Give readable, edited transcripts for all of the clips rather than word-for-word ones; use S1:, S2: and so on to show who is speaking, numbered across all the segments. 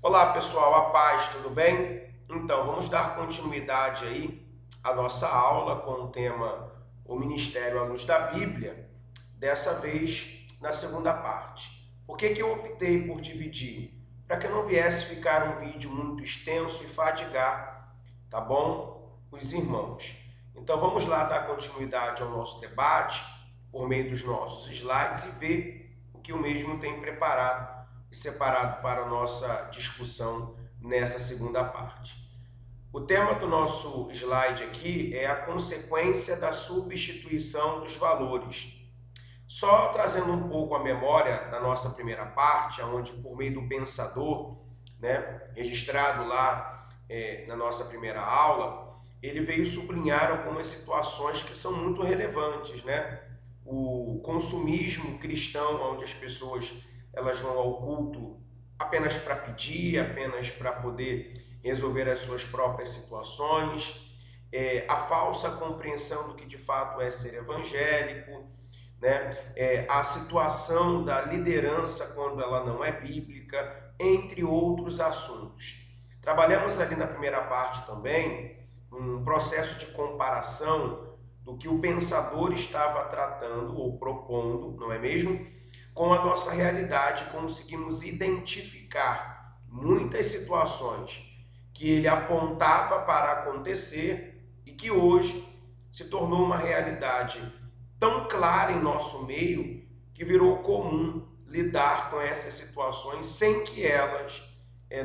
S1: Olá pessoal, a paz, tudo bem? Então, vamos dar continuidade aí à nossa aula com o tema O Ministério à Luz da Bíblia, dessa vez na segunda parte. Por que eu optei por dividir? Para que não viesse ficar um vídeo muito extenso e fadigar, tá bom? Os irmãos. Então vamos lá dar continuidade ao nosso debate por meio dos nossos slides e ver o que o mesmo tem preparado e separado para a nossa discussão nessa segunda parte. O tema do nosso slide aqui é a consequência da substituição dos valores. Só trazendo um pouco a memória da nossa primeira parte, onde por meio do pensador, registrado lá na nossa primeira aula, ele veio sublinhar algumas situações que são muito relevantes, O consumismo cristão, onde as pessoas elas vão ao culto apenas para pedir, apenas para poder resolver as suas próprias situações, a falsa compreensão do que de fato é ser evangélico, a situação da liderança quando ela não é bíblica, entre outros assuntos. Trabalhamos ali na primeira parte também um processo de comparação do que o pensador estava tratando ou propondo, não é mesmo? Com a nossa realidade, conseguimos identificar muitas situações que ele apontava para acontecer e que hoje se tornou uma realidade tão clara em nosso meio que virou comum lidar com essas situações sem que elas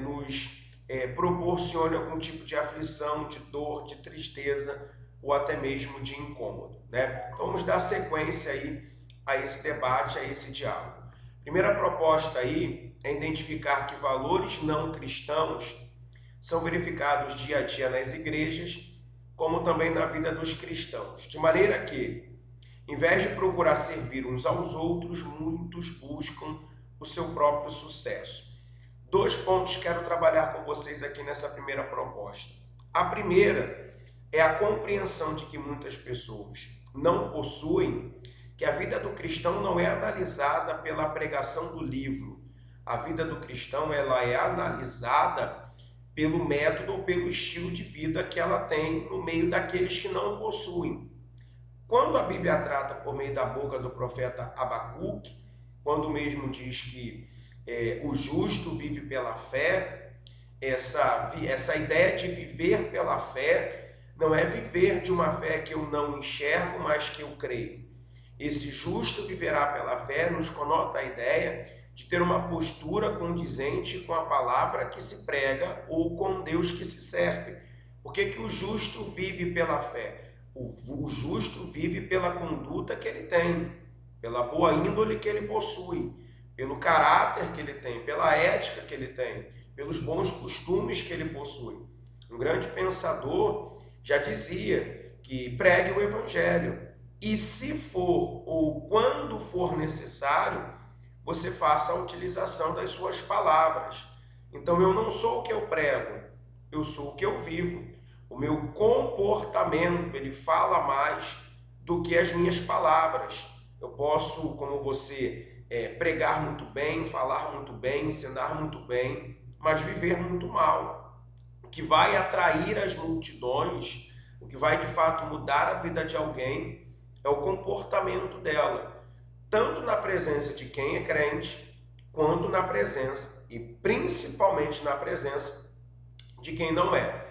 S1: nos proporcione algum tipo de aflição, de dor, de tristeza ou até mesmo de incômodo, Então vamos dar sequência aí a esse debate, a esse diálogo. Primeira proposta aí é identificar que valores não cristãos são verificados dia a dia nas igrejas, como também na vida dos cristãos, de maneira que, em vez de procurar servir uns aos outros, muitos buscam o seu próprio sucesso. 2 pontos quero trabalhar com vocês aqui nessa primeira proposta. A primeira é a compreensão de que muitas pessoas não possuem, que a vida do cristão não é analisada pela pregação do livro. A vida do cristão ela é analisada pelo método ou pelo estilo de vida que ela tem no meio daqueles que não possuem. Quando a Bíblia trata por meio da boca do profeta Abacuque, quando mesmo diz que o justo vive pela fé, essa ideia de viver pela fé não é viver de uma fé que eu não enxergo, mas que eu creio. Esse justo viverá pela fé nos conota a ideia de ter uma postura condizente com a palavra que se prega ou com Deus que se serve. Por que o justo vive pela fé? O justo vive pela conduta que ele tem, pela boa índole que ele possui, pelo caráter que ele tem, pela ética que ele tem, pelos bons costumes que ele possui. Um grande pensador já dizia que pregue o evangelho e se for ou quando for necessário, você faça a utilização das suas palavras. Então eu não sou o que eu prego, eu sou o que eu vivo. O meu comportamento, ele fala mais do que as minhas palavras. Eu posso, como você, pregar muito bem, falar muito bem, ensinar muito bem, mas viver muito mal. O que vai atrair as multidões, o que vai de fato mudar a vida de alguém, é o comportamento dela, tanto na presença de quem é crente, quanto na presença, e principalmente na presença de quem não é.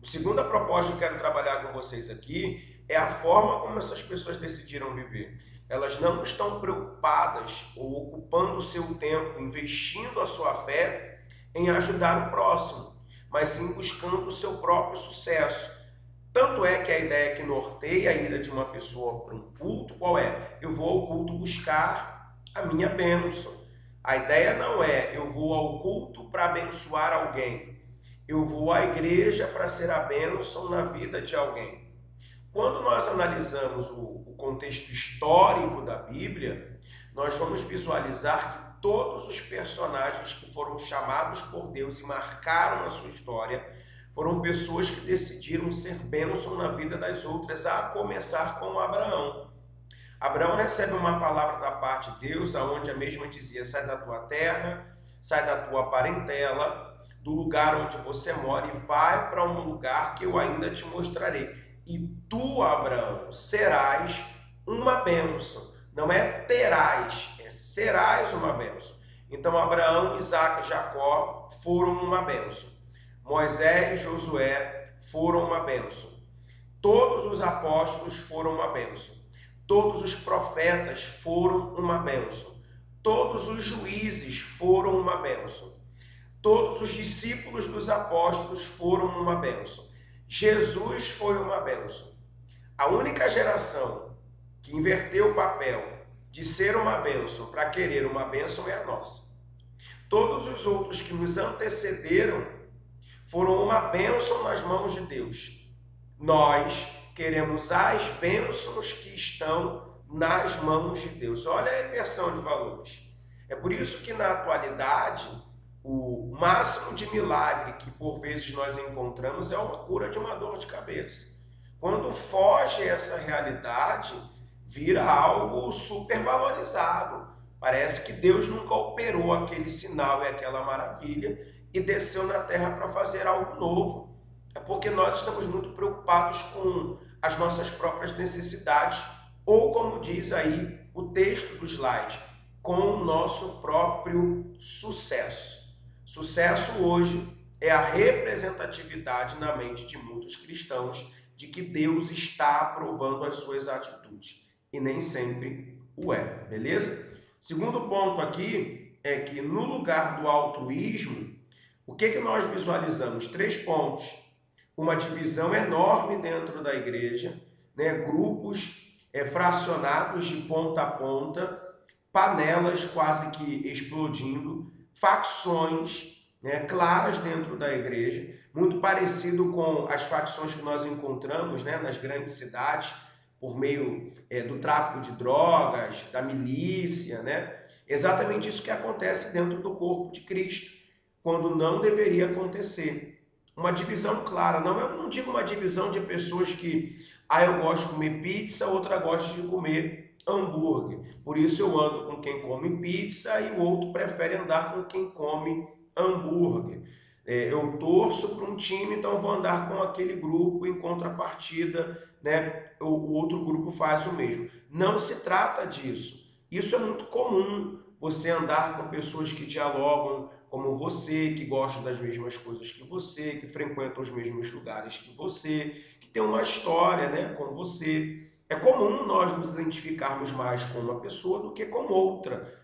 S1: A segunda proposta que eu quero trabalhar com vocês aqui é a forma como essas pessoas decidiram viver. Elas não estão preocupadas ou ocupando o seu tempo, investindo a sua fé em ajudar o próximo, mas sim buscando o seu próprio sucesso. Tanto é que a ideia que norteia a ida de uma pessoa para um culto, qual é? Eu vou ao culto buscar a minha bênção. A ideia não é eu vou ao culto para abençoar alguém. Eu vou à igreja para ser a bênção na vida de alguém. Quando nós analisamos o contexto histórico da Bíblia, nós vamos visualizar que todos os personagens que foram chamados por Deus e marcaram a sua história foram pessoas que decidiram ser bênção na vida das outras, a começar com Abraão. Abraão recebe uma palavra da parte de Deus, aonde a mesma dizia: sai da tua terra, sai da tua parentela, do lugar onde você mora e vai para um lugar que eu ainda te mostrarei. E tu, Abraão, serás uma bênção. Não é terás, é serás uma bênção. Então Abraão, Isaque e Jacó foram uma bênção. Moisés e Josué foram uma bênção. Todos os apóstolos foram uma bênção. Todos os profetas foram uma bênção. Todos os juízes foram uma bênção. Todos os discípulos dos apóstolos foram uma bênção. Jesus foi uma bênção. A única geração que inverteu o papel de ser uma bênção para querer uma bênção é a nossa. Todos os outros que nos antecederam foram uma bênção nas mãos de Deus. Nós queremos as bênçãos que estão nas mãos de Deus. Olha a inversão de valores. É por isso que na atualidade o máximo de milagre que por vezes nós encontramos é uma cura de uma dor de cabeça. Quando foge essa realidade, vira algo supervalorizado. Parece que Deus nunca operou aquele sinal e aquela maravilha e desceu na terra para fazer algo novo. É porque nós estamos muito preocupados com as nossas próprias necessidades, ou como diz aí o texto do slide, com o nosso próprio sucesso. Sucesso hoje é a representatividade na mente de muitos cristãos de que Deus está aprovando as suas atitudes, e nem sempre o é, beleza? Segundo ponto aqui é que no lugar do altruísmo, o que nós visualizamos? 3 pontos. Uma divisão enorme dentro da igreja, né? Grupos fracionados de ponta a ponta, panelas quase que explodindo, facções, né, claras dentro da igreja, muito parecido com as facções que nós encontramos, né, nas grandes cidades, por meio do tráfico de drogas, da milícia, né? Exatamente isso que acontece dentro do corpo de Cristo, quando não deveria acontecer. Uma divisão clara, eu não digo uma divisão de pessoas que, eu gosto de comer pizza, outra gosta de comer hambúrguer. Por isso eu ando com quem come pizza e o outro prefere andar com quem come hambúrguer. Eu torço para um time, então eu vou andar com aquele grupo, em contrapartida, né, o outro grupo faz o mesmo. Não se trata disso. Isso é muito comum, você andar com pessoas que dialogam como você, que gostam das mesmas coisas que você, que frequentam os mesmos lugares que você, que tem uma história, né, com você. É comum nós nos identificarmos mais com uma pessoa do que com outra.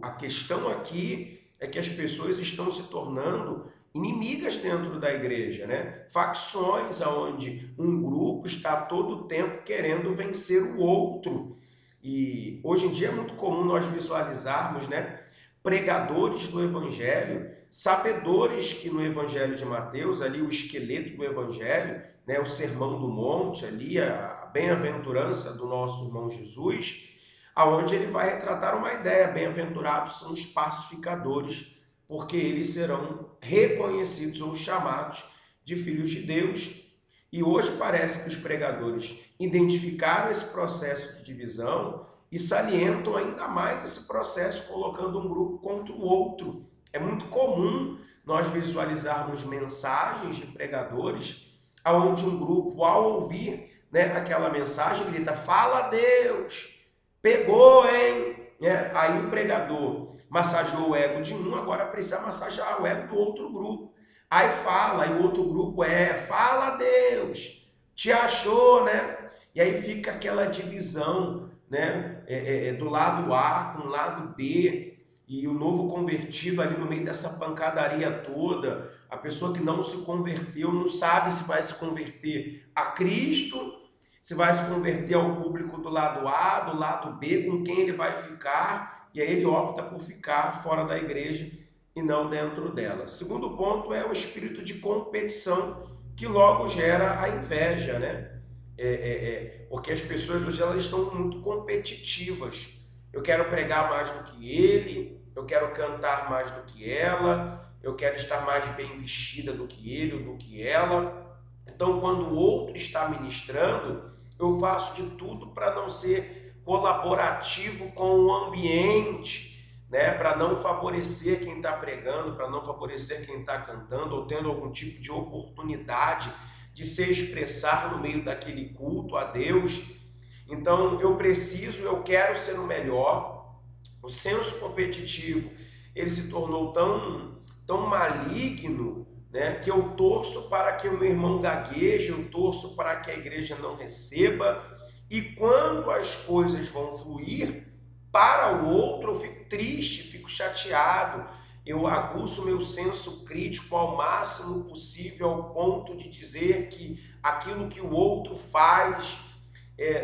S1: A questão aqui é que as pessoas estão se tornando inimigas dentro da igreja, né? Facções onde um grupo está todo o tempo querendo vencer o outro. E hoje em dia é muito comum nós visualizarmos, né, pregadores do evangelho, sabedores que no evangelho de Mateus, ali o esqueleto do evangelho, né, o sermão do monte, ali a bem-aventurança do nosso irmão Jesus, aonde ele vai retratar uma ideia: bem-aventurados são os pacificadores, porque eles serão reconhecidos ou chamados de filhos de Deus. E hoje parece que os pregadores identificaram esse processo de divisão e salientam ainda mais esse processo, colocando um grupo contra o outro. É muito comum nós visualizarmos mensagens de pregadores onde um grupo, ao ouvir, né, aquela mensagem, grita: fala Deus, pegou, hein? Aí o pregador massageou o ego de um, agora precisa massagear o ego do outro grupo. Aí fala, e o outro grupo fala Deus, te achou, né? E aí fica aquela divisão, né? Do lado A com o lado B, e o novo convertido ali no meio dessa pancadaria toda. A pessoa que não se converteu não sabe se vai se converter a Cristo, se vai se converter ao público do lado A, do lado B, com quem ele vai ficar, e aí ele opta por ficar fora da igreja e não dentro dela. Segundo ponto é o espírito de competição, que logo gera a inveja, né? Porque as pessoas hoje elas estão muito competitivas. Eu quero pregar mais do que ele, eu quero cantar mais do que ela, eu quero estar mais bem vestida do que ele ou do que ela. Então, quando o outro está ministrando, eu faço de tudo para não ser colaborativo com o ambiente, né, para não favorecer quem está pregando, para não favorecer quem está cantando, ou tendo algum tipo de oportunidade de se expressar no meio daquele culto a Deus. Então eu quero ser o melhor. O senso competitivo, ele se tornou tão maligno, né, que eu torço para que o meu irmão gagueje, eu torço para que a igreja não receba, e quando as coisas vão fluir para o outro, eu fico triste, fico chateado, eu aguço meu senso crítico ao máximo possível, ao ponto de dizer que aquilo que o outro faz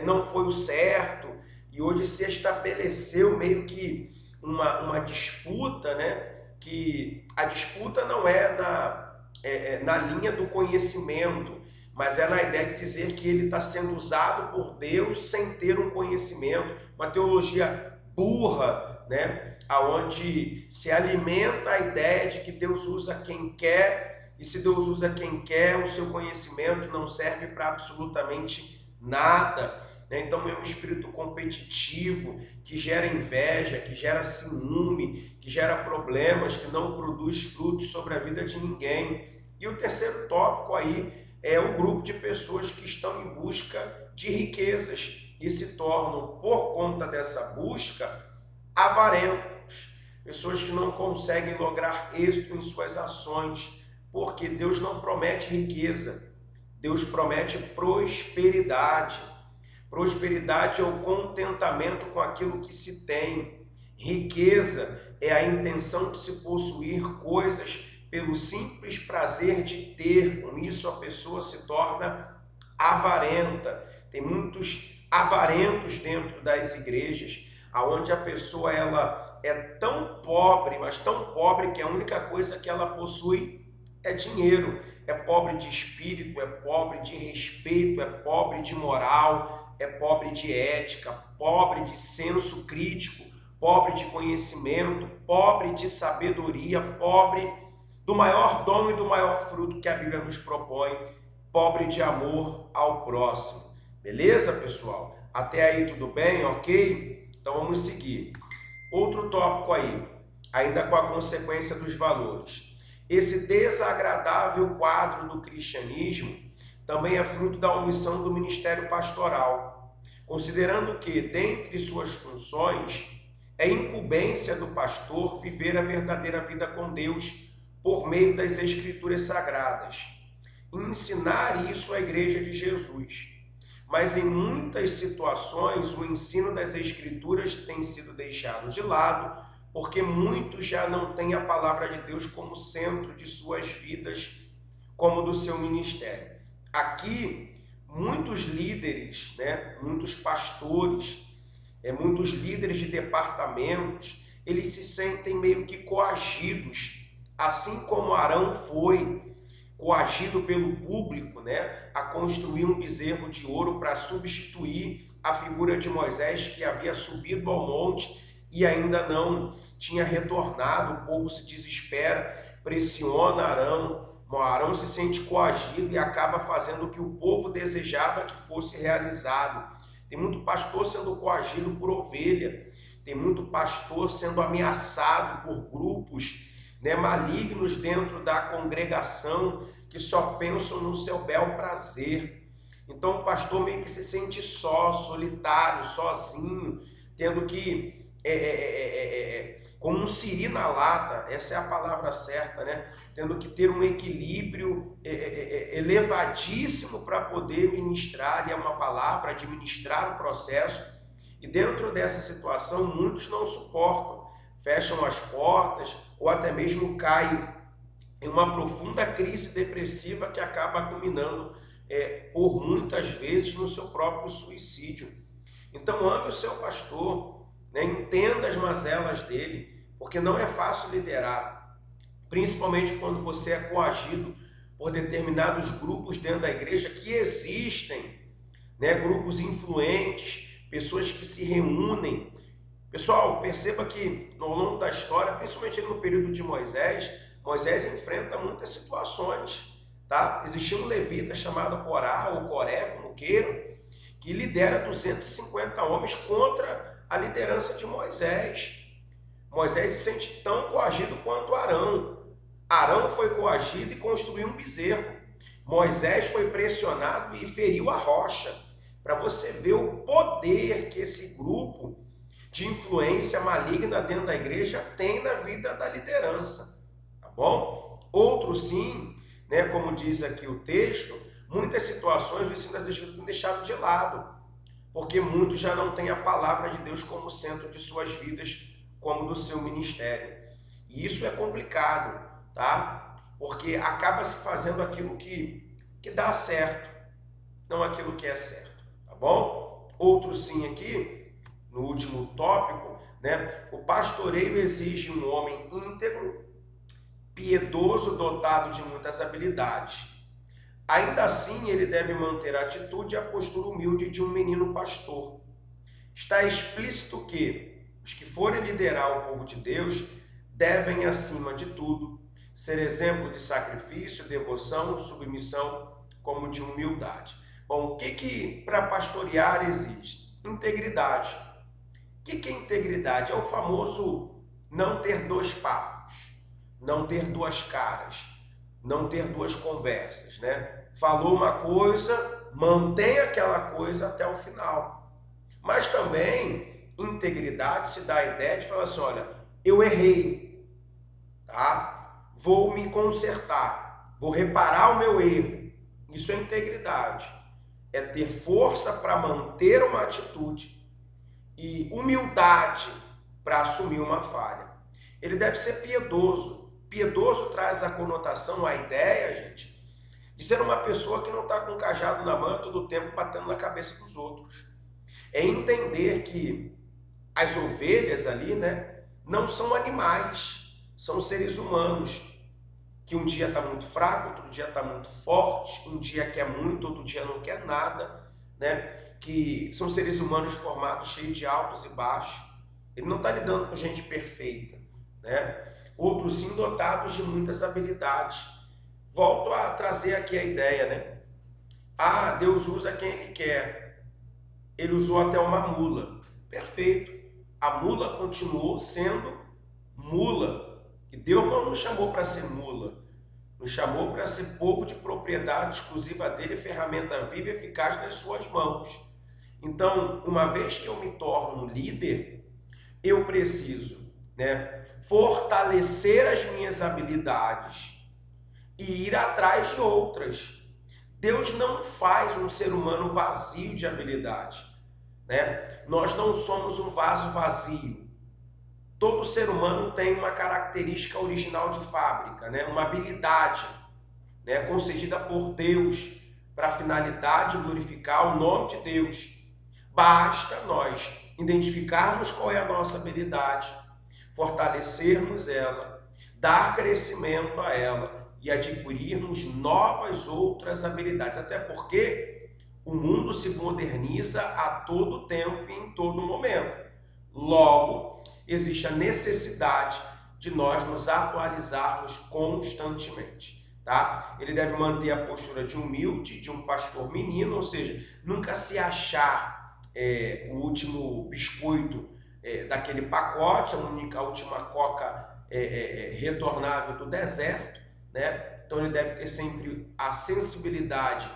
S1: não foi o certo, e hoje se estabeleceu meio que uma disputa, né? Que a disputa não é na linha do conhecimento, mas é na ideia de dizer que ele está sendo usado por Deus sem ter um conhecimento, uma teologia burra, né? Aonde se alimenta a ideia de que Deus usa quem quer, e se Deus usa quem quer, o seu conhecimento não serve para absolutamente nada. Então é um espírito competitivo que gera inveja, que gera ciúme, que gera problemas, que não produz frutos sobre a vida de ninguém. E o terceiro tópico aí é o grupo de pessoas que estão em busca de riquezas e se tornam, por conta dessa busca, avarentos. Pessoas que não conseguem lograr êxito em suas ações, porque Deus não promete riqueza, Deus promete prosperidade. Prosperidade é o contentamento com aquilo que se tem. Riqueza é a intenção de se possuir coisas pelo simples prazer de ter. Com isso a pessoa se torna avarenta. Tem muitos avarentos dentro das igrejas, aonde a pessoa ela é tão pobre, mas tão pobre que a única coisa que ela possui é dinheiro. É pobre de espírito, é pobre de respeito, é pobre de moral, é pobre de ética, pobre de senso crítico, pobre de conhecimento, pobre de sabedoria, pobre do maior dom e do maior fruto que a Bíblia nos propõe, pobre de amor ao próximo. Beleza, pessoal? Até aí tudo bem, ok? Então vamos seguir. Outro tópico aí, ainda com a consequência dos valores. Esse desagradável quadro do cristianismo também é fruto da omissão do ministério pastoral, considerando que, dentre suas funções, é incumbência do pastor viver a verdadeira vida com Deus por meio das Escrituras Sagradas, e ensinar isso à Igreja de Jesus. Mas em muitas situações o ensino das Escrituras tem sido deixado de lado, porque muitos já não têm a palavra de Deus como centro de suas vidas, como do seu ministério. Aqui, muitos líderes, né, muitos pastores, muitos líderes de departamentos, eles se sentem meio que coagidos, assim como Arão foi coagido pelo público, né, a construir um bezerro de ouro para substituir a figura de Moisés, que havia subido ao monte e ainda não tinha retornado. O povo se desespera, pressiona Arão. Arão se sente coagido e acaba fazendo o que o povo desejava que fosse realizado. Tem muito pastor sendo coagido por ovelha, tem muito pastor sendo ameaçado por grupos, né, malignos dentro da congregação, que só pensam no seu bel prazer. Então o pastor meio que se sente só, solitário, sozinho, tendo que, como um siri na lata, essa é a palavra certa, né? Tendo que ter um equilíbrio elevadíssimo para poder ministrar uma palavra, administrar o processo. E dentro dessa situação, muitos não suportam, fecham as portas ou até mesmo caem em uma profunda crise depressiva que acaba culminando, por muitas vezes, no seu próprio suicídio. Então, ame o seu pastor, né? Entenda as mazelas dele, porque não é fácil liderar, principalmente quando você é coagido por determinados grupos dentro da igreja que existem, né? Grupos influentes, pessoas que se reúnem. Pessoal, perceba que ao longo da história, principalmente no período de Moisés, Moisés enfrenta muitas situações, tá? Existia um levita chamado Corá, ou Coré, como queiram, que lidera 250 homens contra a liderança de Moisés. Moisés se sente tão coagido quanto Arão. Arão foi coagido e construiu um bezerro. Moisés foi pressionado e feriu a rocha. Para você ver o poder que esse grupo de influência maligna dentro da igreja tem na vida da liderança. Tá bom? Outros sim, né, como diz aqui o texto, muitas situações o ensino das escrituras tem deixado de lado, porque muitos já não têm a palavra de Deus como centro de suas vidas, como do seu ministério. E isso é complicado, tá? Porque acaba se fazendo aquilo que dá certo, não aquilo que é certo, tá bom? Outro sim aqui, no último tópico, né? O pastoreio exige um homem íntegro, piedoso, dotado de muitas habilidades. Ainda assim, ele deve manter a atitude e a postura humilde de um menino pastor. Está explícito que os que forem liderar o povo de Deus devem, acima de tudo, ser exemplo de sacrifício, devoção, submissão, como de humildade. Bom, o que para pastorear existe? Integridade. O que é integridade? É o famoso não ter dois papos, não ter duas caras, não ter duas conversas, né? Falou uma coisa, mantém aquela coisa até o final. Mas também, integridade se dá a ideia de falar assim, olha, eu errei, tá? Vou me consertar, vou reparar o meu erro. Isso é integridade. É ter força para manter uma atitude e humildade para assumir uma falha. Ele deve ser piedoso. Piedoso traz a conotação, a ideia, gente, de ser uma pessoa que não está com o cajado na mão todo o tempo batendo na cabeça dos outros. É entender que as ovelhas ali, né, não são animais, são seres humanos, que um dia está muito fraco, outro dia está muito forte, um dia quer muito, outro dia não quer nada, né? Que são seres humanos formados, cheios de altos e baixos. Ele não está lidando com gente perfeita, né? Outros sim dotados de muitas habilidades. Volto a trazer aqui a ideia, né? Ah, Deus usa quem Ele quer. Ele usou até uma mula. Perfeito. A mula continuou sendo mula. E Deus não nos chamou para ser mula. Nos chamou para ser povo de propriedade exclusiva dele, ferramenta viva e eficaz nas suas mãos. Então, uma vez que eu me torno um líder, eu preciso, né, fortalecer as minhas habilidades e ir atrás de outras. Deus não faz um ser humano vazio de habilidade, né? Nós não somos um vaso vazio. Todo ser humano tem uma característica original de fábrica, né? Uma habilidade, né, concedida por Deus para a finalidade de glorificar o nome de Deus. Basta nós identificarmos qual é a nossa habilidade, fortalecermos ela, dar crescimento a ela e adquirirmos novas outras habilidades. Até porque o mundo se moderniza a todo tempo e em todo momento. Logo, existe a necessidade de nós nos atualizarmos constantemente, tá? Ele deve manter a postura de humilde, de um pastor menino, ou seja, nunca se achar o último biscoito daquele pacote, a última coca retornável do deserto, né? Então ele deve ter sempre a sensibilidade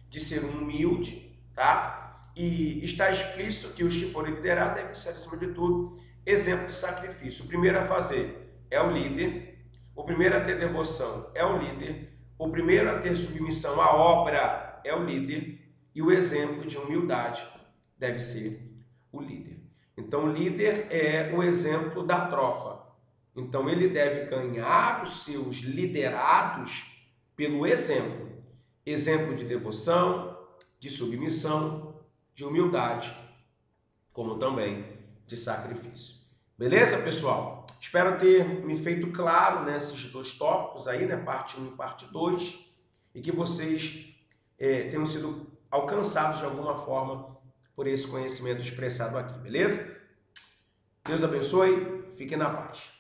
S1: de ser humilde, tá? E está explícito que os que forem liderados devem ser, acima de tudo, exemplo de sacrifício. O primeiro a fazer é o líder, o primeiro a ter devoção é o líder, o primeiro a ter submissão à obra é o líder e o exemplo de humildade deve ser o líder. Então o líder é o exemplo da tropa. Então ele deve ganhar os seus liderados pelo exemplo. Exemplo de devoção, de submissão, de humildade, como também de sacrifício. Beleza, pessoal? Espero ter me feito claro nesses dois tópicos aí, né? Parte 1 e parte 2, e que vocês tenham sido alcançados de alguma forma por esse conhecimento expressado aqui, beleza? Deus abençoe, fiquem na paz.